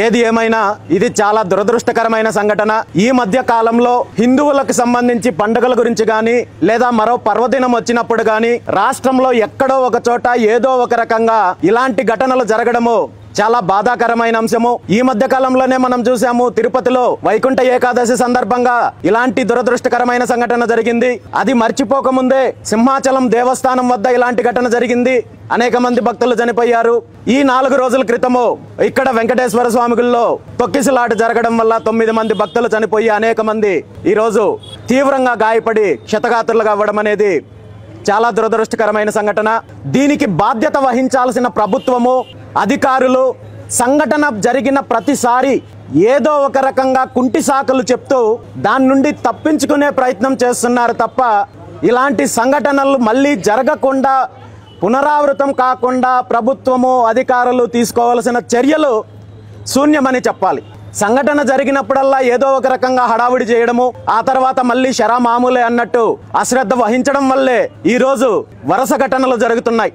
ఏది ఏమైనా ఇది చాలా దురదృష్టకరమైన సంఘటన. ఈ మధ్య కాలంలో హిందువులకు సంబంధించి పండుగల గురించి గాని లేదా మరో పర్వదినం వచ్చినప్పుడు గాని రాష్ట్రంలో ఎక్కడో ఒక చోట ఏదో ఒక రకంగా ఇలాంటి ఘటనలు జరగడము చాలా బాధాకరమైన అంశము. ఈ మధ్య కాలంలోనే మనం చూసాము, తిరుపతిలో వైకుంఠ ఏకాదశి సందర్భంగా ఇలాంటి దురదృష్టకరమైన సంఘటన జరిగింది. అది మర్చిపోకముందే సింహాచలం దేవస్థానం వద్ద ఇలాంటి ఘటన జరిగింది. అనేక మంది భక్తులు చనిపోయారు. ఈ 4 రోజుల క్రితము ఇక్కడ వెంకటేశ్వర స్వామి గుడిలో తొక్కిసలాట జరగడం వల్ల 9 మంది భక్తులు చనిపోయి అనేక మంది ఈ రోజు తీవ్రంగా గాయపడి క్షతగాత్రులుగా అవ్వడం అనేది చాలా దురదృష్టకరమైన సంఘటన. దీనికి బాధ్యత వహించాల్సిన ప్రభుత్వము, అధికారులు సంఘటన జరిగిన ప్రతిసారి ఏదో ఒక రకంగా కుంటి సాకులు చెప్తూ దాని నుండి తప్పించుకునే ప్రయత్నం చేస్తున్నారు తప్ప ఇలాంటి సంఘటనలు మళ్ళీ జరగకుండా, పునరావృతం కాకుండా ప్రభుత్వము, అధికారులు తీసుకోవాల్సిన చర్యలు శూన్యమని చెప్పాలి. సంఘటన జరిగినప్పుడల్లా ఏదో ఒక రకంగా హడావుడి చేయడము, ఆ తర్వాత మళ్ళీ శరా మామూలే అన్నట్టు అశ్రద్ధ వహించడం వల్లే ఈ రోజు వరుస ఘటనలు జరుగుతున్నాయి.